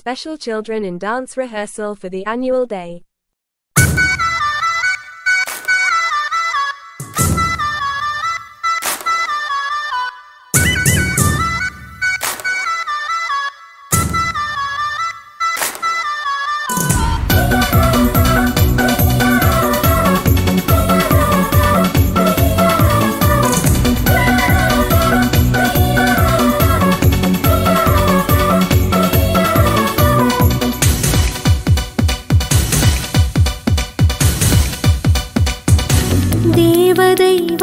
special children in dance rehearsal for the annual day.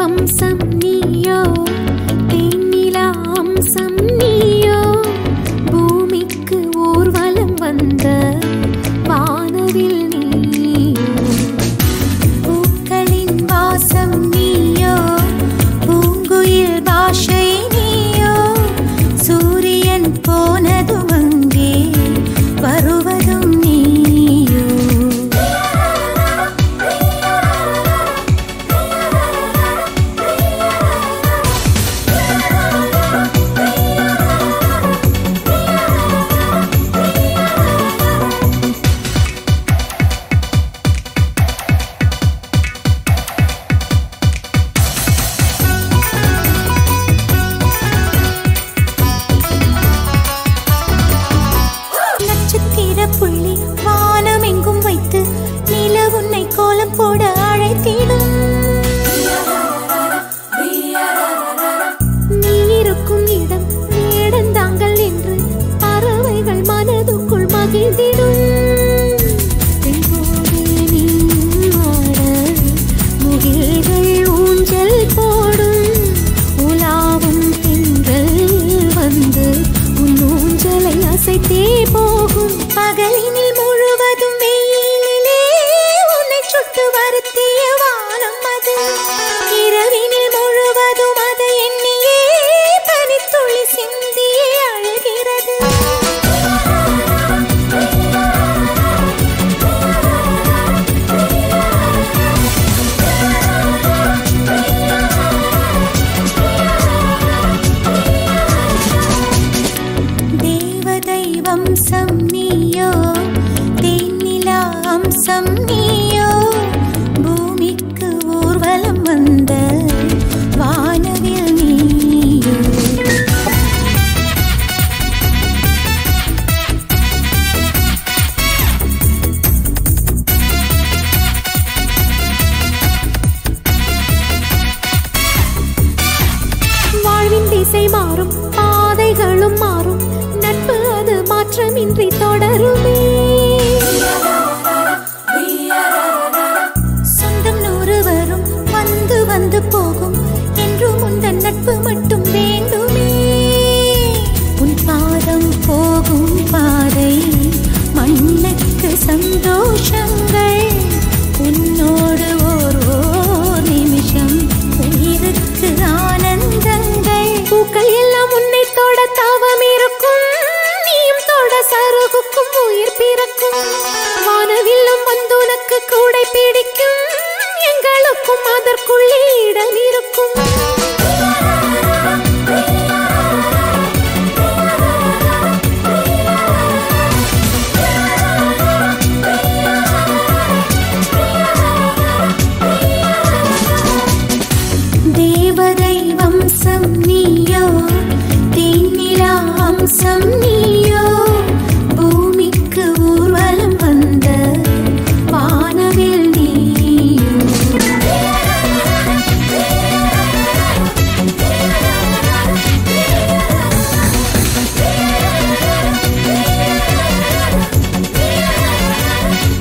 வம்சம் நீயோ தேனிலா அம்சம் நீயோ பூமிக்கு ஊர்வலம் வந்த வானவில் நீயோ பூக்களின் வாசம் நீயோ பூங்குயில் பாஷை நீயோ சூரியன் போனதும் அங்கே வருவதும் நீயோ புள்ளி வானம் எங்கும் வைத்து நில உன்னை கோலம் போட அழைத்திடும் நீ இருக்கும் இடம் வேடந்தாங்கள் என்று பறவைகள் மனதுக்குள் மகிழ்ந்திடும் முகில்கள் ஊஞ்சல் போடும் உலாவும் பெண்கள் வந்து உன் ஊஞ்சலை அசைத்தே போகும் பகலினில் முழுவதும் வெயிலிலே உன்னை சுட்டு வருத்திய வானம் அது இரவினில் முழுவதும் அதை எண்ணியே பனித்துளி சிந்தியே அழுகிறது தேவதை வம்சம் நீயோ தேனிலா அம்சம் நீயோ பூமிக்கு ஊர்வலம் வந்த வானவில் நீயோ வாழ்வின் திசை மாறும் பாதைகளும் மாறும் நட்பு அது மாற்றமின்றி தொடருமே சொந்தம் 100 வரும் வந்து வந்து போகும் என்றும் உந்தன் நட்பு மட்டும் வேண்டுமே உன் பாதம் போகும் பாதை மண்ணுக்கு சந்தோஷங்கள் உன்னோடு ஓர் நிமிஷம் உயிருக்கு ஆனந்தங்கள் பூக்கள் எல்லாம் உன்னை தொட தாவம் இருக்கும் நீயும் தொட சருகுக்கும் உயிர் பிறக்கும் வானவில்லும் வந்து உனக்கு கூடை பிடிக்கும் எங்களுக்கும் அதற்குள்ளே இடம் இருக்கும்